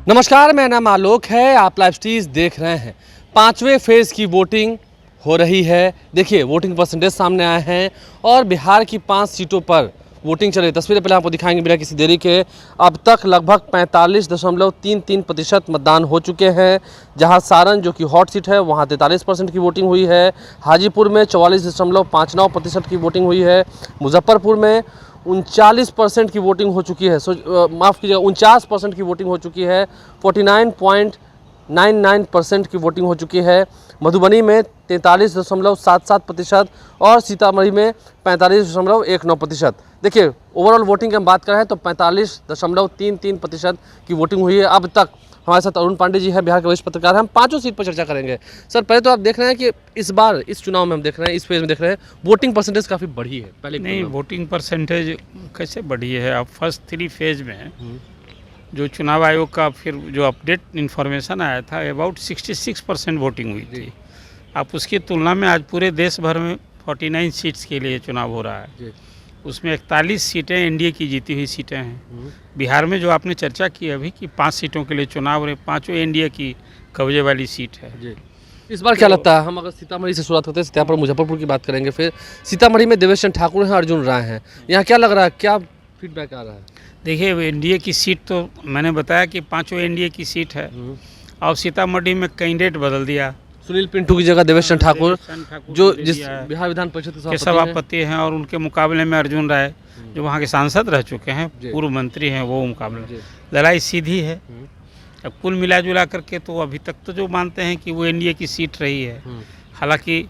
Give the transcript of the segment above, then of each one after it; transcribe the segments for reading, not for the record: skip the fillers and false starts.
नमस्कार, मेरा नाम आलोक है। आप लाइव स्ट्रीज देख रहे हैं। 5वें फेज़ की वोटिंग हो रही है। देखिए वोटिंग परसेंटेज सामने आए हैं और बिहार की 5 सीटों पर वोटिंग चल रही है। तस्वीरें पहले आपको दिखाएंगे बिना किसी देरी के। अब तक लगभग 45.33% मतदान हो चुके हैं। जहां सारण जो कि हॉट सीट है वहां 43% की वोटिंग हुई है। हाजीपुर में 44.59% की वोटिंग हुई है। मुजफ्फरपुर में 39% की वोटिंग हो चुकी है। माफ़ कीजिएगा, 49% की वोटिंग हो चुकी है। 49.99% की वोटिंग हो चुकी है। मधुबनी में 43.77% और सीतामढ़ी में 45.19%। देखिए ओवरऑल वोटिंग की हम बात कर रहे हैं तो 45.33% की वोटिंग हुई है अब तक। हमारे साथ अरुण पांडे जी हैं, बिहार के वरिष्ठ पत्रकार हैं। हम 5 सीट पर चर्चा करेंगे। सर पहले तो आप देख रहे हैं कि इस बार इस चुनाव में हम देख रहे हैं, इस फेज में देख रहे हैं वोटिंग परसेंटेज काफ़ी बढ़ी है पहले की नहीं, तुलना में। वोटिंग परसेंटेज कैसे बढ़ी है? अब फर्स्ट 3 फेज में जो चुनाव आयोग का फिर जो अपडेट इन्फॉर्मेशन आया था अबाउट 66% वोटिंग हुई थी। आप उसकी तुलना में आज पूरे देश भर में 49 सीट्स के लिए चुनाव हो रहा है। उसमें 41 सीटें एनडीए की जीती हुई सीटें हैं। बिहार में जो आपने चर्चा की अभी कि 5 सीटों के लिए चुनाव हो रहे, 5 एनडीए की कब्जे वाली सीट है। इस बार क्या लगता है, हम अगर सीतामढ़ी से शुरुआत करते हैं, सीतापुर मुजफ्फरपुर की बात करेंगे, फिर सीतामढ़ी में देवेश चंद्र ठाकुर हैं, अर्जुन राय हैं, यहाँ क्या लग रहा है, क्या फीडबैक आ रहा है? देखिए एनडीए की सीट तो मैंने बताया कि 5 एनडीए की सीट है और सीतामढ़ी में कैंडिडेट बदल दिया। सुनील पिंटू की जगह देवेश चंद्र ठाकुर जो जिस बिहार विधान परिषद के सभापति हैं और उनके मुकाबले में अर्जुन राय जो वहाँ के सांसद रह चुके हैं, पूर्व मंत्री हैं, वो मुकाबले लड़ाई सीधी है। अब कुल मिला जुला करके तो अभी तक तो जो मानते हैं कि वो एनडीए की सीट रही है। हालांकि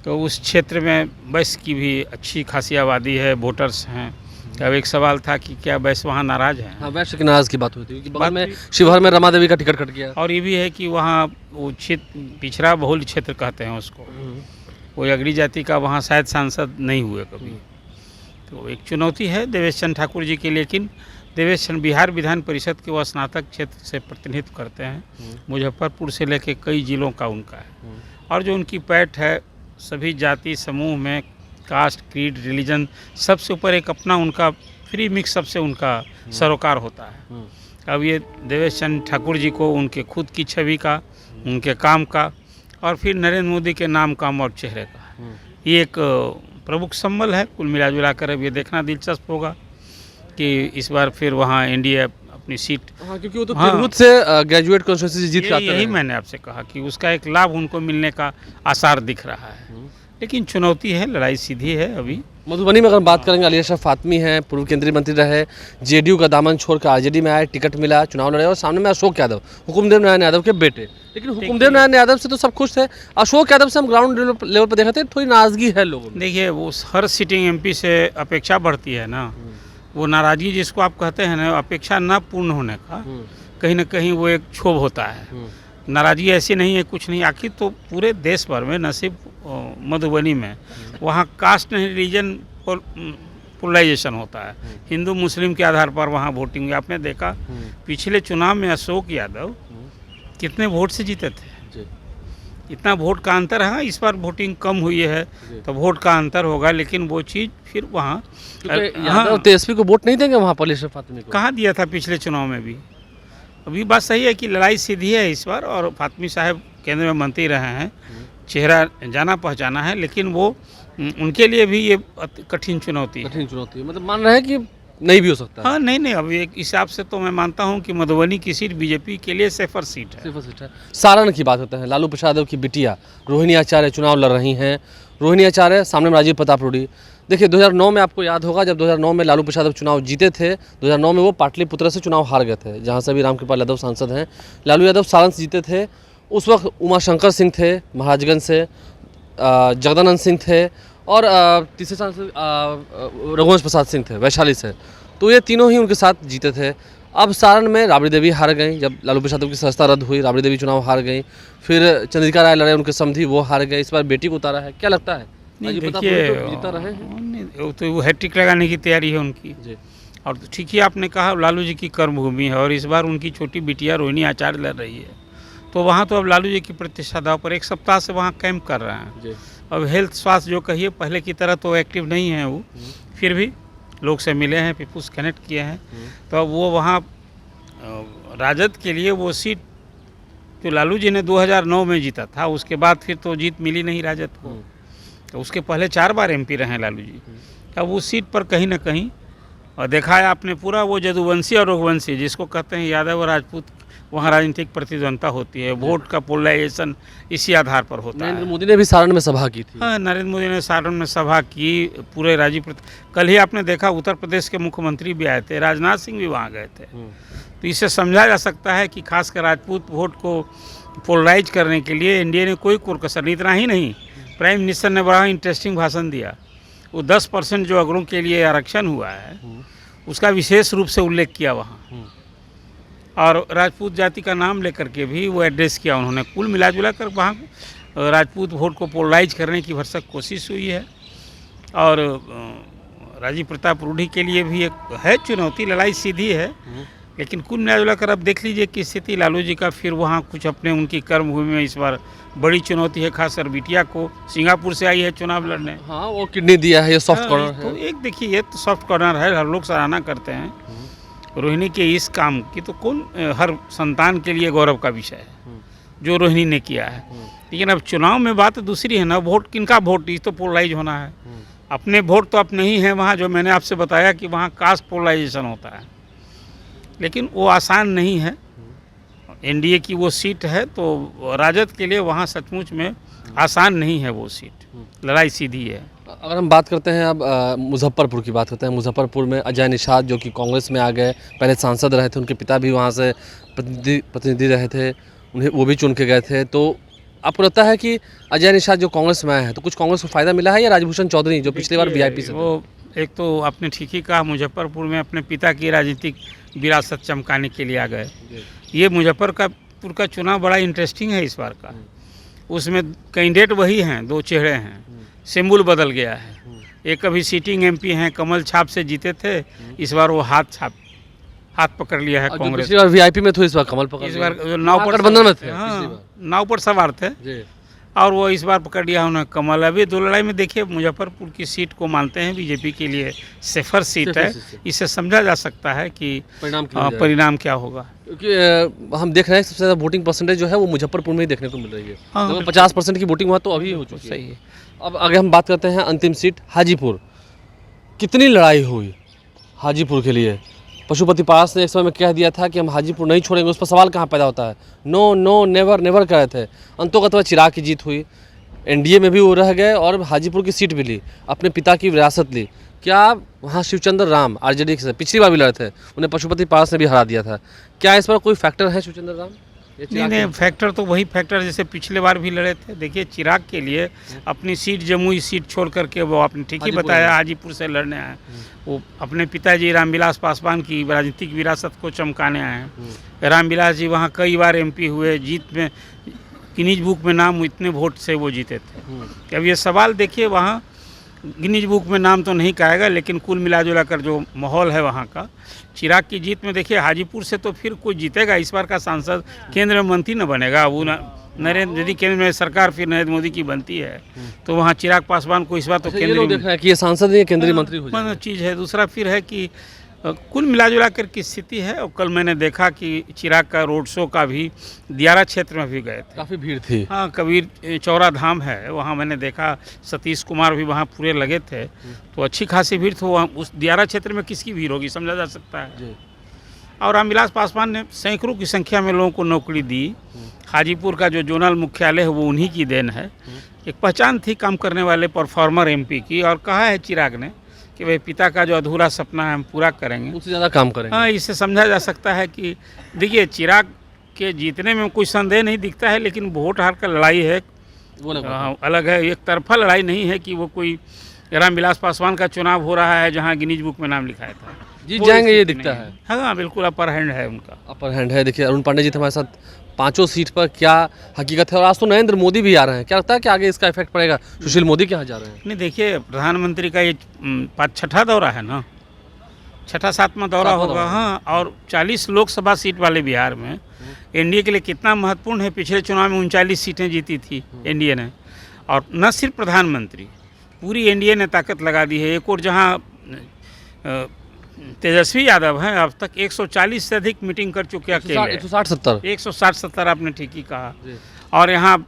तो उस क्षेत्र में बैस की भी अच्छी खासी आबादी है, वोटर्स हैं। अब एक सवाल था कि क्या बैस वहाँ नाराज हैं? हाँ, वैश्य के नाराज की बात हुई थी क्योंकि बगल में शिवहर में रमा देवी का टिकट कट गया। और ये भी है कि वहाँ वो क्षेत्र पिछड़ा बहुल क्षेत्र कहते हैं उसको, कोई अगड़ी जाति का वहाँ शायद सांसद नहीं हुए कभी। तो एक चुनौती है देवेश चंद्र ठाकुर जी की। लेकिन देवेश चंद्र बिहार विधान परिषद के वह स्नातक क्षेत्र से प्रतिनिधित्व करते हैं। मुजफ्फरपुर से लेकर कई जिलों का उनका है और जो उनकी पैठ है सभी जाति समूह में, कास्ट, क्रीड, रिलीजन, सबसे ऊपर एक अपना उनका फ्री मिक्स सबसे उनका सरोकार होता है। अब ये देवेश चंद्र ठाकुर जी को उनके खुद की छवि का, उनके काम का और फिर नरेंद्र मोदी के नाम, काम और चेहरे का ये एक प्रमुख संबल है। कुल मिला जुला कर अब ये देखना दिलचस्प होगा कि इस बार फिर वहाँ एनडीए अपनी सीट, हाँ, क्योंकि वो तो तिरहुत से ग्रेजुएट कॉन्स्टिट्यूंसी जीत के आते हैं। यही मैंने आपसे कहा कि उसका एक लाभ उनको मिलने का आसार दिख रहा है। लेकिन चुनौती है, लड़ाई सीधी है। अभी मधुबनी में अगर बात करेंगे, अली अशरफ फातमी हैं, पूर्व केंद्रीय मंत्री रहे, जेडीयू का दामन छोड़कर आरजेडी में आए, टिकट मिला, चुनाव लड़े और सामने में अशोक यादव, हुकुमदेव नारायण यादव के बेटे। लेकिन हुकुमदेव नारायण यादव से तो सब खुश थे, अशोक यादव से हम ग्राउंड लेवल पर देखते हैं थोड़ी नाराजगी है लोगों में। देखिए वो हर सिटिंग एमपी से अपेक्षा बढ़ती है ना, वो नाराजगी जिसको आप कहते हैं ना, अपेक्षा न पूर्ण होने का कहीं ना कहीं वो एक क्षोभ होता है। नाराजगी ऐसी नहीं है, कुछ नहीं। आखिर तो पूरे देश भर में, न सिर्फ मधुबनी में, वहाँ कास्ट नहीं रिलीजन पोलराइजेशन होता है। हिंदू मुस्लिम के आधार पर वहाँ वोटिंग हुई। आपने देखा पिछले चुनाव में अशोक यादव कितने वोट से जीते थे, इतना वोट का अंतर है। इस बार वोटिंग कम हुई है तो वोट का अंतर होगा, लेकिन वो चीज़ फिर वहाँ यादव तेजस्वी को वोट नहीं देंगे वहाँ पर, अली अशरफ फातमी को कहाँ दिया था पिछले चुनाव में भी। अभी बात सही है कि लड़ाई सीधी है इस बार और फातमी साहब केंद्र में मंत्री रहे हैं, चेहरा जाना पहचाना है, लेकिन वो उनके लिए भी ये कठिन चुनौती है। मतलब मान रहे हैं कि नहीं भी हो सकता है। हाँ, नहीं, अब एक हिसाब से तो मैं मानता हूँ कि मधुबनी की सीट बीजेपी के लिए सेफर सीट है। सारण की बात करते हैं। लालू प्रसाद यादव की बिटिया रोहिणी आचार्य चुनाव लड़ रही हैं। रोहिणी आचार्य सामने में राजीव प्रताप रूडी। देखिए 2009 में आपको याद होगा, जब 2009 में लालू प्रसाद यादव चुनाव जीते थे, 2009 में वो पाटलिपुत्र से चुनाव हार गए थे, जहाँ से अभी रामकृपाल यादव सांसद हैं। लालू यादव सारण से जीते थे। उस वक्त उमाशंकर सिंह थे महाराजगंज से, जगदानंद सिंह थे और तीसरे सांसद रघुवंश प्रसाद सिंह थे वैशाली से। तो ये तीनों ही उनके साथ जीते थे। अब सारण में राबड़ी देवी हार गई, जब लालू प्रसाद की सदस्यता रद्द हुई, राबड़ी देवी चुनाव हार गई। फिर चंद्रिका राय लड़े, उनके समधी, वो हार गए। इस बार बेटी को उतारा है, क्या लगता है? नहीं, देखिए वो हैट्रिक लगाने की तैयारी है उनकी जी। और ठीक ही आपने कहा, लालू जी की कर्मभूमि है और इस बार उनकी छोटी बिटिया रोहिणी आचार्य लड़ रही है। तो वहाँ तो अब लालू जी की प्रतिष्ठा दांव पर, एक सप्ताह से वहाँ कैंप कर रहे हैं। अब हेल्थ स्वास्थ्य जो कहिए पहले की तरह तो एक्टिव नहीं है वो, फिर भी लोग से मिले हैं, पीपुल्स कनेक्ट किए हैं। तो अब वो वहाँ राजद के लिए वो सीट जो लालू जी ने 2009 में जीता था, उसके बाद फिर तो जीत मिली नहीं राजद को। तो उसके पहले 4 बार एमपी रहे लालू जी। अब उस सीट पर कहीं ना कहीं और देखा है आपने पूरा वो जदुवंशी और रघुवंशी जिसको कहते हैं यादव और राजपूत, वहाँ राजनीतिक प्रतिद्वंद्विता होती है, वोट का पोलराइजेशन इसी आधार पर होता नरेंद्र है। मोदी ने भी सारण में सभा की थी। हाँ, नरेंद्र मोदी ने सारण में सभा की, पूरे कल ही आपने देखा उत्तर प्रदेश के मुख्यमंत्री भी आए थे, राजनाथ सिंह भी वहाँ गए थे। तो इससे समझा जा सकता है कि खासकर राजपूत वोट को पोलराइज करने के लिए एनडीए ने कोई कुरकसर नहीं, इतना ही नहीं, प्राइम मिनिस्टर ने बड़ा इंटरेस्टिंग भाषण दिया। वो 10% जो अगड़ों के लिए आरक्षण हुआ है उसका विशेष रूप से उल्लेख किया वहाँ, और राजपूत जाति का नाम लेकर के भी वो एड्रेस किया उन्होंने। कुल मिला जुला कर वहाँ राजपूत वोट को पोलराइज करने की भरसक कोशिश हुई है। और राजीव प्रताप रूढ़ी के लिए भी एक है चुनौती, लड़ाई सीधी है, लेकिन कुल मिला कर अब देख लीजिए कि स्थिति लालू जी का फिर वहाँ कुछ अपने उनकी कर्मभूमि में इस बार बड़ी चुनौती है। खासकर बिटिया को सिंगापुर से आई है चुनाव लड़ने। हाँ, वो किडनी दिया है, ये सॉफ्ट कॉर्नर है। तो एक देखिए ये तो सॉफ्ट कॉर्नर है, हर लोग सराहना करते हैं रोहिणी के इस काम की, तो कौन हर संतान के लिए गौरव का विषय है जो रोहिणी ने किया है। लेकिन अब चुनाव में बात दूसरी है ना, वोट किनका वोट, इस तो पोलराइज होना है। अपने वोट तो अपने ही हैं वहाँ, जो मैंने आपसे बताया कि वहाँ कास्ट पोलराइजेशन होता है, लेकिन वो आसान नहीं है। एनडीए की वो सीट है, तो राजद के लिए वहाँ सचमुच में आसान नहीं है वो सीट, लड़ाई सीधी है। अगर हम बात करते हैं अब मुजफ्फरपुर की बात करते हैं, मुजफ्फरपुर में अजय निषाद जो कि कांग्रेस में आ गए, पहले सांसद रहे थे, उनके पिता भी वहाँ से प्रतिनिधि रहे थे, उन्हें वो भी चुन के गए थे। तो आपको लगता है कि अजय निषाद जो कांग्रेस में आए हैं तो कुछ कांग्रेस को फ़ायदा मिला है, या राजभूषण चौधरी जो पिछली बार वीआईपी से वो एक तो आपने ठीक ही कहा, मुजफ्फरपुर में अपने पिता की राजनीतिक विरासत चमकाने के लिए आ गए। ये मुजफ्फरपुर का चुनाव बड़ा इंटरेस्टिंग है इस बार का। उसमें कैंडिडेट वही हैं, 2 चेहरे हैं, सिंबल बदल गया है। एक अभी सिटिंग एमपी हैं, कमल छाप से जीते थे, इस बार वो हाथ पकड़ लिया है कांग्रेस। पिछली बार वीआईपी में तो इस बार कमल पकड़ इस बार लिया। नाव पर गठबंधन में थे, हाँ, नाव पर सवार थे जी। और वो इस बार पकड़ लिया उन्होंने कमल। अभी 2 लड़ाई में देखिए मुजफ्फरपुर की सीट को मानते हैं बीजेपी के लिए सेफर सीट है। इससे समझा जा सकता है कि परिणाम क्या होगा, क्योंकि हम देख रहे हैं सबसे ज़्यादा वोटिंग परसेंटेज जो है वो मुजफ्फरपुर में ही देखने को मिल रही है। हाँ, 50% की वोटिंग वहाँ तो अभी हो चुकी है। सही है। अब आगे हम बात करते हैं अंतिम सीट हाजीपुर। कितनी लड़ाई हुई हाजीपुर के लिए। पशुपति पास ने एक समय में कह दिया था कि हम हाजीपुर नहीं छोड़ेंगे, उस पर सवाल कहाँ पैदा होता है, नो नो नेवर नेवर कह रहे थे। अंतोगत्वा चिराग की जीत हुई, एनडीए में भी वो रह गए और हाजीपुर की सीट भी ली, अपने पिता की विरासत ली। क्या वहाँ शिवचंद्र राम आरजेडी से पिछली बार भी लड़े थे, उन्हें पशुपति पास ने भी हरा दिया था, क्या इस पर कोई फैक्टर है शिवचंद्र राम? नहीं, फैक्टर तो वही फैक्टर जैसे पिछले बार भी लड़े थे। देखिए चिराग के लिए अपनी सीट जमुई सीट छोड़ करके वो आपने ठीक ही बताया हाजीपुर से लड़ने आए। वो अपने पिताजी रामविलास पासवान की राजनीतिक विरासत को चमकाने आए हैं। रामविलास जी वहाँ कई बार एमपी हुए, जीत में गिनीज बुक में नाम इतने वोट से वो जीते थे। अब ये सवाल देखिए, वहाँ गिनीज बुक में नाम तो नहीं कहेगा, लेकिन कुल मिला जुला कर जो माहौल है वहाँ का, चिराग की जीत में देखिए हाजीपुर से तो फिर कोई जीतेगा। इस बार का सांसद केंद्र में मंत्री न बनेगा, वो नरेंद्र, यदि केंद्र में सरकार फिर नरेंद्र मोदी की बनती है तो वहाँ चिराग पासवान को इस बार तो केंद्रीय देख रहा है कि ये सांसद नहीं केंद्रीय मंत्री हो जाएंगे। चीज़ है। दूसरा फिर है कि कुल मिला जुला कर की स्थिति है। और कल मैंने देखा कि चिराग का रोड शो का भी दियारा क्षेत्र में भी गए थे, काफ़ी भीड़ थी। हाँ, कबीर चौरा धाम है वहाँ, मैंने देखा सतीश कुमार भी वहाँ पूरे लगे थे, तो अच्छी खासी भीड़। तो वहाँ उस दियारा क्षेत्र में किसकी भीड़ होगी समझा जा सकता है। और रामविलास पासवान ने सैकड़ों की संख्या में लोगों को नौकरी दी। हाजीपुर का जो जोनल मुख्यालय है वो उन्हीं की देन है। एक पहचान थी काम करने वाले परफॉर्मर एमपी की, और कहा है चिराग ने कि भाई पिता का जो अधूरा सपना है हम पूरा करेंगे, उससे ज़्यादा काम करेंगे। हाँ, इससे समझा जा सकता है कि देखिए चिराग के जीतने में कोई संदेह नहीं दिखता है, लेकिन वोट हार का लड़ाई है वो अलग है। एक तरफा लड़ाई नहीं है कि वो कोई रामविलास पासवान का चुनाव हो रहा है जहाँ गिनीज बुक में नाम लिखाया था, जीत जाएंगे ये दिखता है। हाँ, बिल्कुल अपर हैंड है उनका, अपर हैंड है। देखिए अरुण पांडे जी हमारे साथ 5 सीट पर, क्या हकीकत है। और आज तो नरेंद्र मोदी भी आ रहे हैं, क्या लगता है कि आगे इसका इफेक्ट पड़ेगा? सुशील मोदी कहाँ जा रहे हैं? नहीं, देखिए प्रधानमंत्री का ये 6ठा दौरा है ना, 6ठा-7वां दौरा होगा। हाँ, और 40 लोकसभा सीट वाले बिहार में एनडीए के लिए कितना महत्वपूर्ण है। पिछले चुनाव में 39 सीटें जीती थी एनडीए ने। और न सिर्फ प्रधानमंत्री, पूरी एनडीए ने ताकत लगा दी है। एक और जहाँ तेजस्वी यादव हैं, अब तक 140 से अधिक मीटिंग कर चुके हैं अकेले। 160-70 160-70 आपने ठीक ही कहा। जी। और यहाँ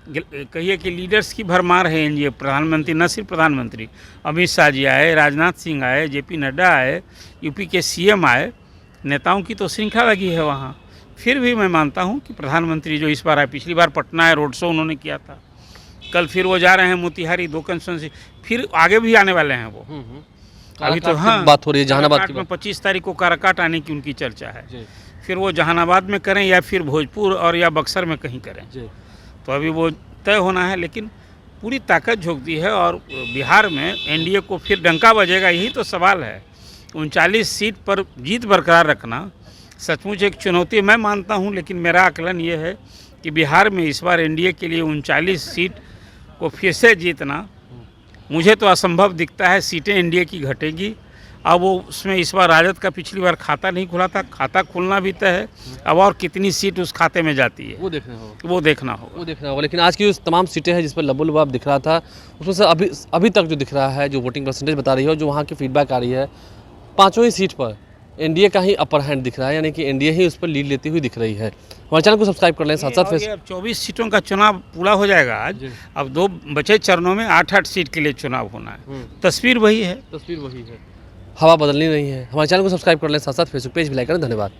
कहिए कि लीडर्स की भरमार है एनडीए। प्रधानमंत्री, न सिर्फ प्रधानमंत्री, अमित शाह जी आए, राजनाथ सिंह आए, जेपी नड्डा आए, यूपी के सीएम आए, नेताओं की तो श्रृंखला लगी है वहाँ। फिर भी मैं मानता हूँ कि प्रधानमंत्री जो इस बार आए, पिछली बार पटना है रोड शो उन्होंने किया था, कल फिर वो जा रहे हैं मोतिहारी, 2 कंस्टिट्यूंसी, फिर आगे भी आने वाले हैं वो। अभी तो हाँ बात हो रही है जहानाबाद की काराकाट में 25 तारीख को काराकाट आने की उनकी चर्चा है। जी। फिर वो जहानाबाद में करें या फिर भोजपुर और या बक्सर में कहीं करें, जी। तो अभी वो तय होना है। लेकिन पूरी ताकत झोंकती है और बिहार में एनडीए को फिर डंका बजेगा, यही तो सवाल है। 39 सीट पर जीत बरकरार रखना सचमुच एक चुनौती मैं मानता हूं, लेकिन मेरा आकलन ये है कि बिहार में इस बार एनडीए के लिए 39 सीट को फिर से जीतना मुझे तो असंभव दिखता है। सीटें एनडीए की घटेगी। अब वो उसमें इस बार राजद का पिछली बार खाता नहीं खुला था, खाता खुलना भी तय है। अब और कितनी सीट उस खाते में जाती है वो देखना होगा। वो देखना होगा। लेकिन आज की जो तमाम सीटें हैं जिस पर लबो लबाब दिख रहा था, उसमें से अभी तक जो दिख रहा है, जो वोटिंग परसेंटेज बता रही है और जो वहाँ की फीडबैक आ रही है, 5 ही सीट पर एनडीए का ही अपर हैंड दिख रहा है, यानी कि एनडीए ही उस पर लीड लेती हुई दिख रही है। हमारे चैनल को सब्सक्राइब कर लें, साथ साथ अब 24 सीटों का चुनाव पूरा हो जाएगा आज। अब 2 बचे चरणों में 8-8 सीट के लिए चुनाव होना है। तस्वीर वही है। हवा बदलनी नहीं है। हमारे चैनल को सब्सक्राइब कर लें, साथ साथ फेसबुक पेज भी लाइक करें। धन्यवाद।